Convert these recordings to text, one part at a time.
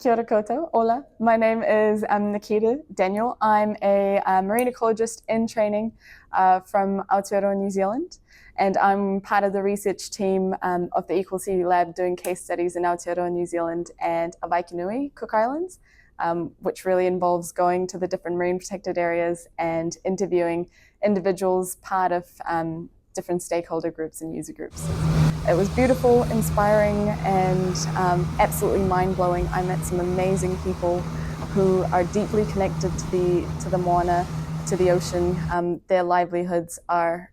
Kia ora koutou, hola. My name is Nakita Daniel. I'm a marine ecologist in training from Aotearoa, New Zealand, and I'm part of the research team of the EqualSea lab doing case studies in Aotearoa, New Zealand and Waikanui, Cook Islands, which really involves going to the different marine protected areas and interviewing individuals part of different stakeholder groups and user groups. It was beautiful, inspiring, and absolutely mind-blowing. I met some amazing people who are deeply connected to the moana, to the ocean. Their livelihoods are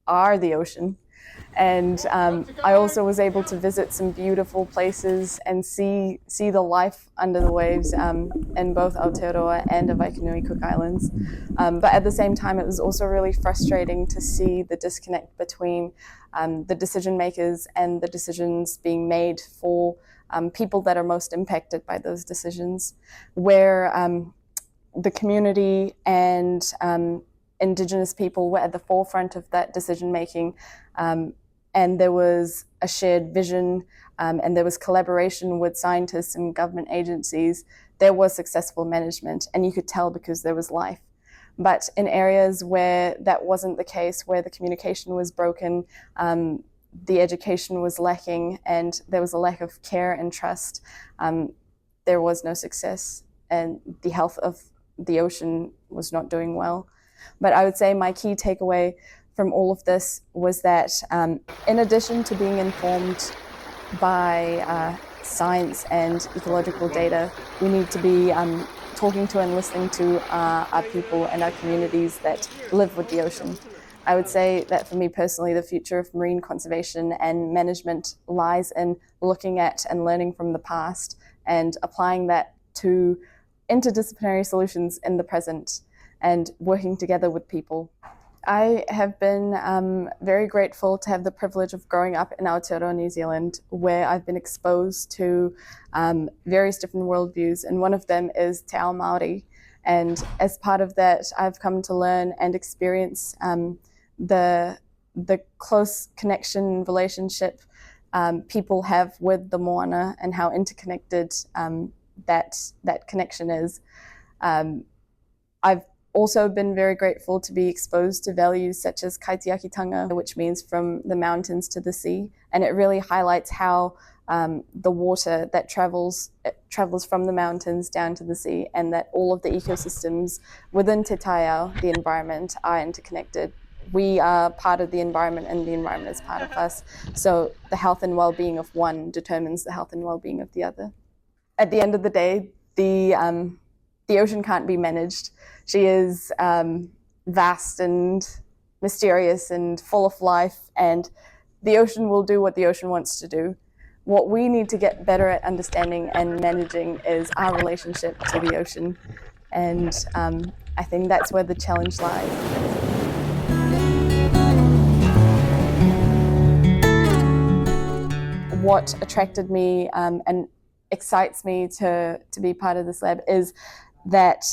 the ocean. And I also was able to visit some beautiful places and see the life under the waves in both Aotearoa and the Waikanui Cook Islands. But at the same time, it was also really frustrating to see the disconnect between the decision makers and the decisions being made for people that are most impacted by those decisions, where the community and Indigenous people were at the forefront of that decision making. And there was a shared vision and there was collaboration with scientists and government agencies. There was successful management, and you could tell because there was life. But in areas where that wasn't the case, where the communication was broken, the education was lacking, and there was a lack of care and trust, there was no success, and the health of the ocean was not doing well. But I would say my key takeaway from all of this was that in addition to being informed by science and ecological data, we need to be talking to and listening to our people and our communities that live with the ocean. I would say that for me personally, the future of marine conservation and management lies in looking at and learning from the past and applying that to interdisciplinary solutions in the present and working together with people. I have been very grateful to have the privilege of growing up in Aotearoa, New Zealand, where I've been exposed to various different worldviews, and one of them is Te Ao Maori. And as part of that, I've come to learn and experience the close connection relationship people have with the moana and how interconnected that connection is. I've also been very grateful to be exposed to values such as kaitiakitanga, which means from the mountains to the sea. And it really highlights how the water that travels from the mountains down to the sea, and that all of the ecosystems within Te Taiao, the environment, are interconnected. We are part of the environment and the environment is part of us. So the health and well-being of one determines the health and well-being of the other. At the end of the day, the ocean can't be managed. She is vast and mysterious and full of life, and the ocean will do what the ocean wants to do. What we need to get better at understanding and managing is our relationship to the ocean, and I think that's where the challenge lies. What attracted me and excites me to be part of this lab is that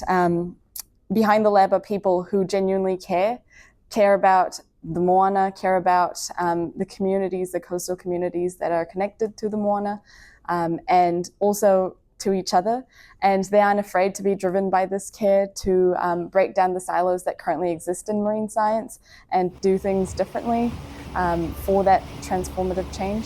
behind the lab are people who genuinely care about the moana, care about the communities, the coastal communities that are connected to the moana, and also to each other. And they aren't afraid to be driven by this care to break down the silos that currently exist in marine science and do things differently for that transformative change.